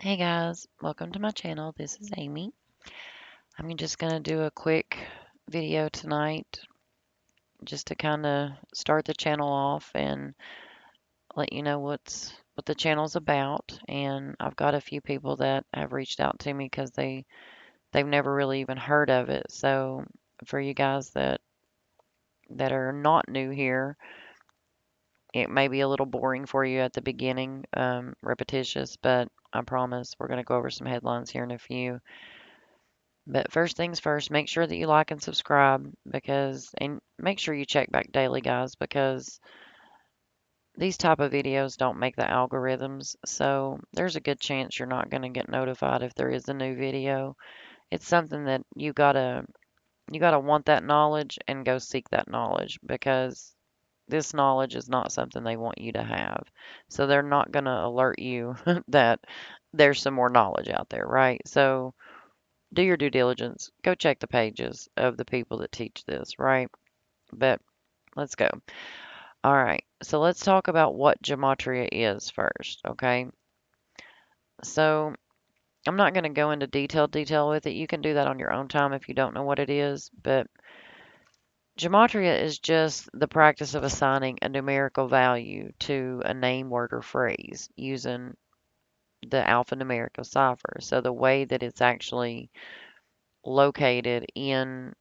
Hey guys, welcome to my channel. This is Amy. I'm just going to do a quick video tonight just to kind of start the channel off and let you know what the channel's about. And I've got a few people that have reached out to me because they've never really even heard of it. So for you guys that are not new here, it may be a little boring for you at the beginning, repetitious, but I promise we're going to go over some headlines here in a few. But first things first, make sure that you like and subscribe and make sure you check back daily, guys, because these type of videos don't make the algorithms. So there's a good chance you're not going to get notified if there is a new video. It's something that you gotta want that knowledge and go seek that knowledge because this knowledge is not something they want you to have. So they're not going to alert you that there's some more knowledge out there, right? So do your due diligence. Go check the pages of the people that teach this, right? But let's go. All right. So let's talk about what gematria is first, okay? So I'm not going to go into detail with it. You can do that on your own time if you don't know what it is. But gematria is just the practice of assigning a numerical value to a name, word, or phrase using the alphanumeric cipher. So the way that it's actually located in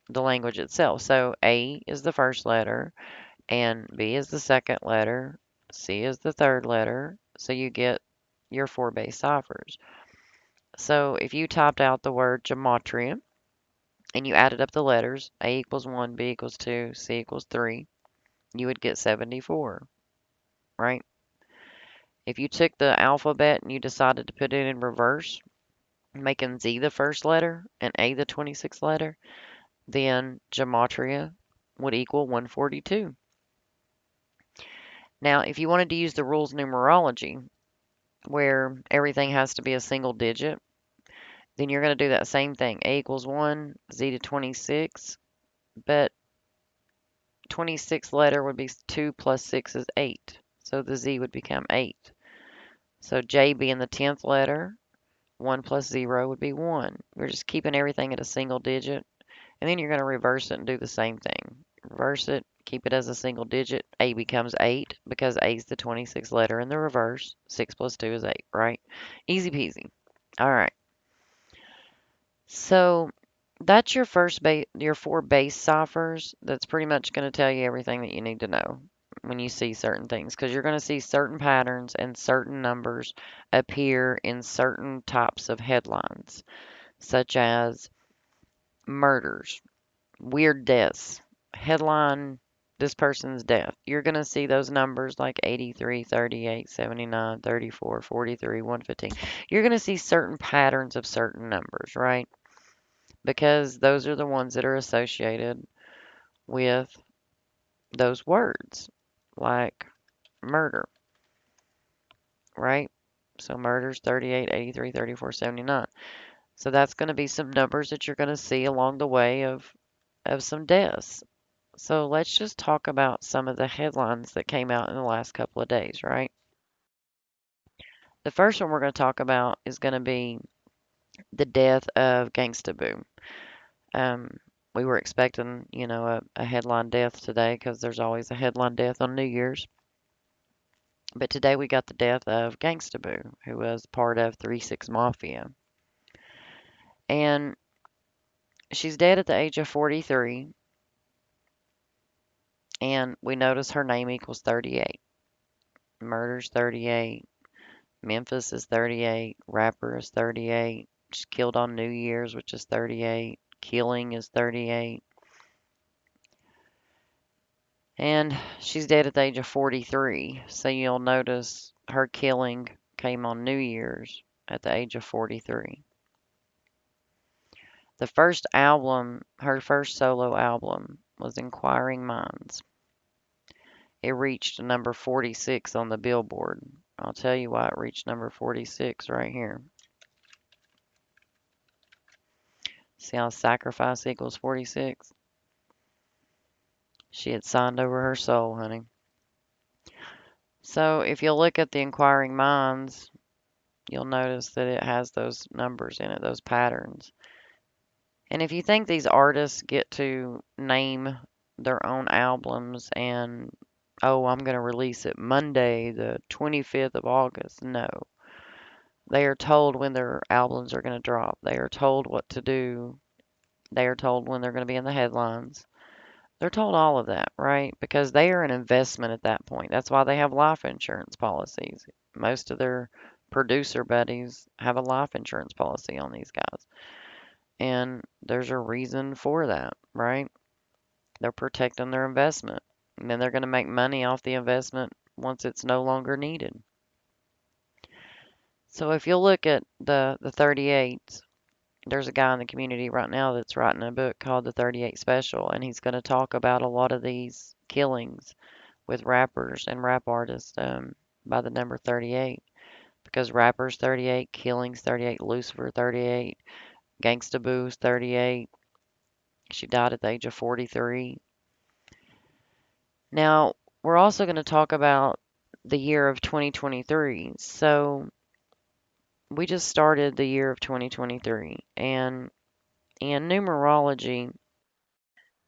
the language itself. So A is the first letter, and B is the second letter, C is the third letter. So you get your four base ciphers. So if you typed out the word gematria and you added up the letters, A equals 1, B equals 2, C equals 3, you would get 74, right? If you took the alphabet and you decided to put it in reverse, making Z the first letter and A the 26th letter, then gematria would equal 142. Now, if you wanted to use the rules numerology, where everything has to be a single digit, then you're going to do that same thing. A equals 1, Z to 26, but 26th letter would be 2 plus 6 is 8. So the Z would become 8. So J being the 10th letter, 1 plus 0 would be 1. We're just keeping everything at a single digit. And then you're going to reverse it and do the same thing. Reverse it, keep it as a single digit. A becomes 8 because A is the 26th letter in the reverse. 6 plus 2 is 8, right? Easy peasy. All right. So that's your four base ciphers. That's pretty much going to tell you everything that you need to know when you see certain things because you're going to see certain patterns and certain numbers appear in certain types of headlines, such as murders, weird deaths, headline this person's death. You're going to see those numbers like 83, 38, 79, 34, 43, 115. You're going to see certain patterns of certain numbers, right? Because those are the ones that are associated with those words, like murder, right? So murder's 38, 83, 34, 79. So that's going to be some numbers that you're going to see along the way of some deaths. So let's just talk about some of the headlines that came out in the last couple of days, right? The first one we're going to talk about is going to be the death of Gangsta. Um, we were expecting, a headline death today because there's always a headline death on New Year's. But today we got the death of Gangsta, who was part of 3-6 Mafia. And she's dead at the age of 43. And we notice her name equals 38. Murder's 38. Memphis is 38. Rapper is 38. She's killed on New Year's, which is 38. Killing is 38. And she's dead at the age of 43. So you'll notice her killing came on New Year's at the age of 43. The first album, her first solo album, was Inquiring Minds. It reached number 46 on the Billboard. I'll tell you why it reached number 46 right here. See how sacrifice equals 46? She had signed over her soul, honey. So if you look at the Inquiring Minds, you'll notice that it has those numbers in it, those patterns. And if you think these artists get to name their own albums and, oh, I'm going to release it Monday, the 25th of August, no. They are told when their albums are going to drop. They are told what to do. They are told when they're going to be in the headlines. They're told all of that, right? Because they are an investment at that point. That's why they have life insurance policies. Most of their producer buddies have a life insurance policy on these guys. And there's a reason for that, right? They're protecting their investment. And then they're going to make money off the investment once it's no longer needed. So if you look at the 38s, there's a guy in the community right now that's writing a book called The 38 Special, and he's going to talk about a lot of these killings with rappers and rap artists by the number 38. Because rappers 38, killings 38, Lucifer 38, Gangsta Boo's 38. She died at the age of 43. Now, we're also going to talk about the year of 2023. So, we just started the year of 2023, and in numerology,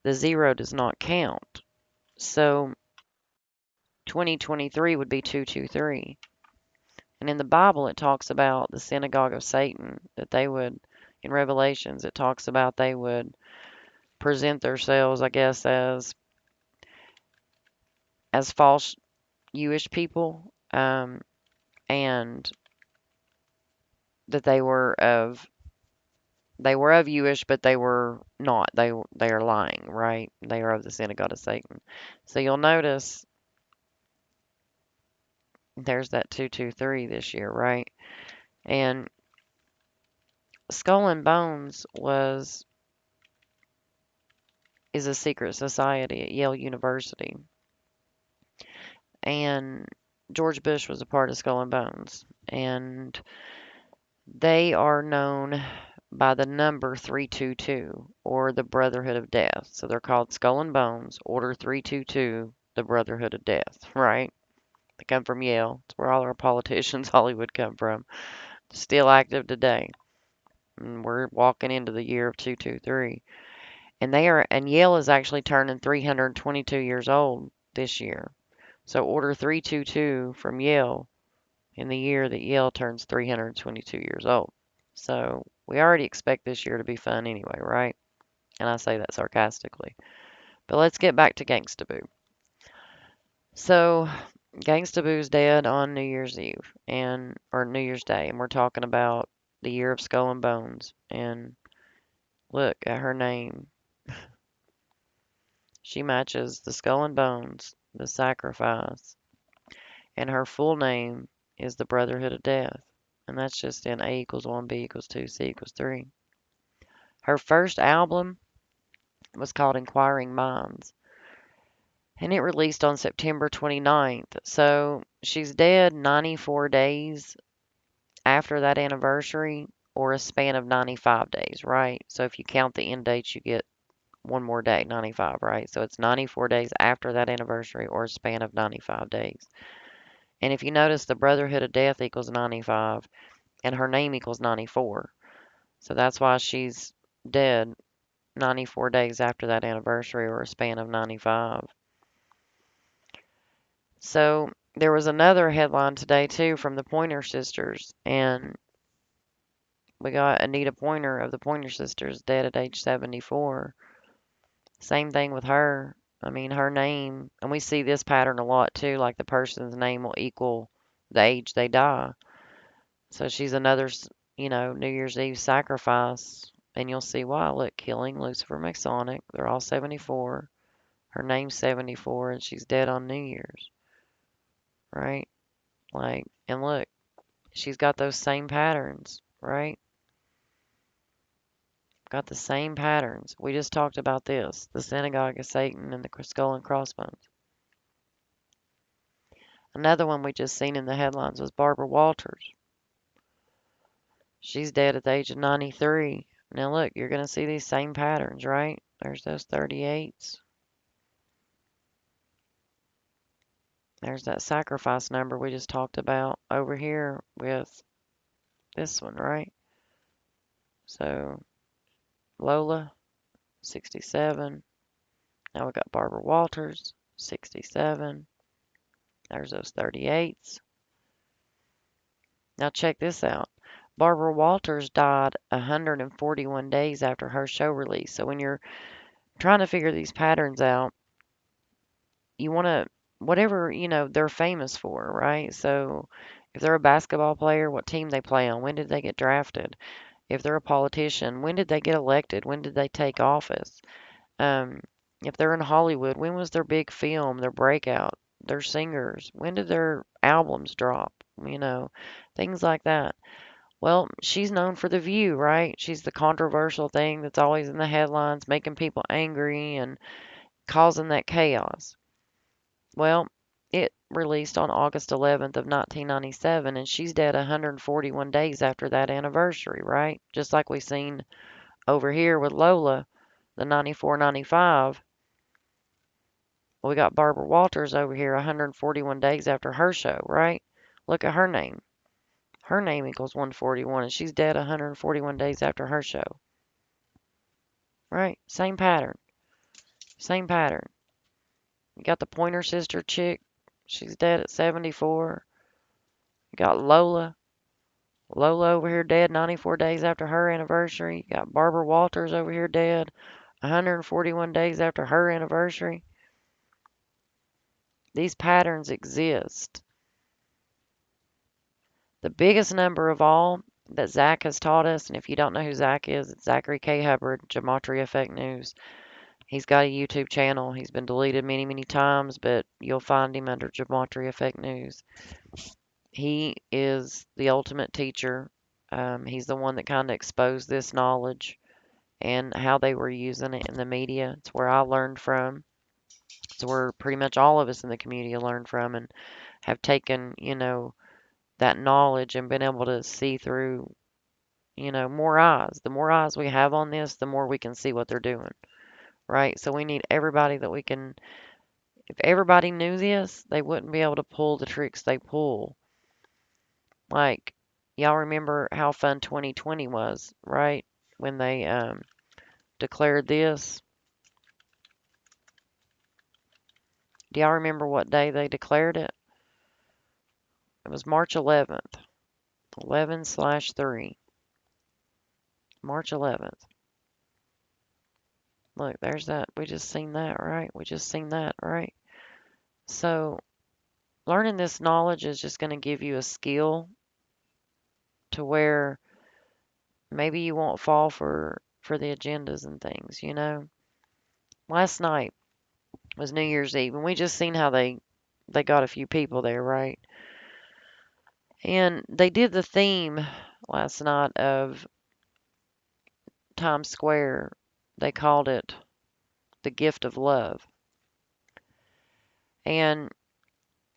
the zero does not count. So, 2023 would be 223. And in the Bible, it talks about the synagogue of Satan, that they would, in Revelations, it talks about they would present themselves, I guess, as false Jewish people, and that they were of Jewish, but they were not. They are lying, right? They are of the synagogue of Satan. So you'll notice there's that 223 this year, right? And Skull and Bones is a secret society at Yale University. And George Bush was a part of Skull and Bones. And they are known by the number 322, or the Brotherhood of Death. So they're called Skull and Bones, Order 322, the Brotherhood of Death, right? They come from Yale. It's where all our politicians, Hollywood, come from. Still active today. And we're walking into the year of 223. And Yale is actually turning 322 years old this year. So Order 322 from Yale in the year that Yale turns 322 years old. So we already expect this year to be fun anyway, right? And I say that sarcastically. But let's get back to Gangsta Boo. So Gangsta Boo's dead on New Year's Eve or New Year's Day, and we're talking about the year of Skull and Bones. And look at her name. She matches the Skull and Bones, the sacrifice, and her full name is the Brotherhood of Death. And that's just in A equals 1, B equals 2, C equals 3. Her first album was called Inquiring Minds, and it released on September 29th. So she's dead 94 days after that anniversary, or a span of 95 days, right? So if you count the end dates, you get one more day, 95, right? So it's 94 days after that anniversary, or a span of 95 days. And if you notice, the Brotherhood of Death equals 95, and her name equals 94. So that's why she's dead 94 days after that anniversary, or a span of 95. So there was another headline today too from the Pointer Sisters, and we got Anita Pointer of the Pointer Sisters dead at age 74. Same thing with her. I mean, her name, and we see this pattern a lot too, like the person's name will equal the age they die. So she's another, New Year's Eve sacrifice, and you'll see why. Look, killing Lucifer Masonic. They're all 74. Her name's 74, and she's dead on New Year's, right? Like, and look, she's got those same patterns, right? Got the same patterns. We just talked about this, the synagogue of Satan and the skull and crossbones. Another one we just seen in the headlines was Barbara Walters. She's dead at the age of 93. Now look, you're going to see these same patterns, right? There's those 38s. There's that sacrifice number we just talked about over here with This one, right? So Lola, 67. Now we got Barbara Walters, 67. There's those 38s. Now check this out. Barbara Walters died 141 days after her show release. So when you're trying to figure these patterns out, you want to, whatever, they're famous for, right? So if they're a basketball player, what team they play on, when did they get drafted? If they're a politician, when did they get elected? When did they take office? Um, if they're in Hollywood, when was their big film, their breakout, their singers? When did their albums drop? Things like that. Well, she's known for The View, right? She's the controversial thing that's always in the headlines, making people angry and causing that chaos. Well, it released on August 11th of 1997, and she's dead 141 days after that anniversary, right? Just like we seen over here with Lola, the 94-95. We got Barbara Walters over here 141 days after her show, right? Look at her name. Her name equals 141, and she's dead 141 days after her show. Right? Same pattern. Same pattern. You got the Pointer Sister chick. She's dead at 74. You got Lola. Lola over here dead 94 days after her anniversary. You got Barbara Walters over here dead 141 days after her anniversary. These patterns exist. The biggest number of all that Zach has taught us, and if you don't know who Zach is, it's Zachary K. Hubbard, Gematria Fake News. He's got a YouTube channel. He's been deleted many, many times, but you'll find him under Gematria Fake News. He is the ultimate teacher. He's the one that kind of exposed this knowledge and how they were using it in the media. It's where I learned from. It's where pretty much all of us in the community learned from and have taken, that knowledge and been able to see through, more eyes. The more eyes we have on this, the more we can see what they're doing, right? So we need everybody that we can. If everybody knew this, they wouldn't be able to pull the tricks they pull. Like, y'all remember how fun 2020 was, right? When they declared this. Do y'all remember what day they declared it? It was March 11th. 11/3. March 11th. Look, there's that. We just seen that, right? We just seen that, right? So, learning this knowledge is just going to give you a skill to where maybe you won't fall for the agendas and things, Last night was New Year's Eve, and we just seen how they got a few people there, right? And they did the theme last night of Times Square. They called it the gift of love. And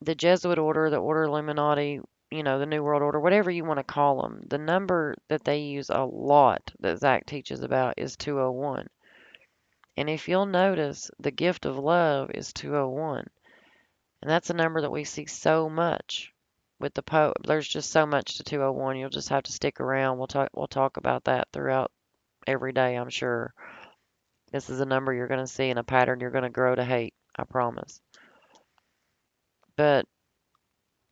the Jesuit order, the Order Illuminati, the New World Order, whatever you want to call them, the number that they use a lot that Zach teaches about is 201. And if you'll notice, the gift of love is 201. And that's a number that we see so much with the Pope. There's just so much to 201. You'll just have to stick around. We'll talk about that throughout every day, I'm sure. This is a number you're going to see and a pattern you're going to grow to hate, I promise. But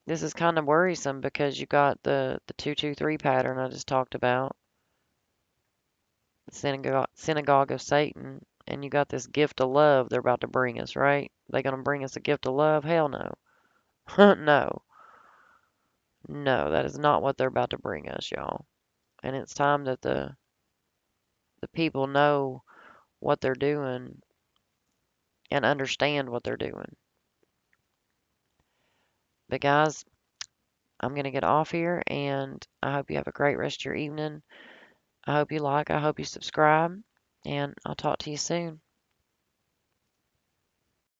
this is kind of worrisome because you got the 223 pattern I just talked about, the synagogue of Satan, and you got this gift of love they're about to bring us, right? They going to bring us a gift of love? Hell no. No. No, that is not what they're about to bring us, y'all. And it's time that the people know what they're doing and understand what they're doing. But guys, I'm going to get off here, and I hope you have a great rest of your evening. I hope you like, I hope you subscribe, and I'll talk to you soon.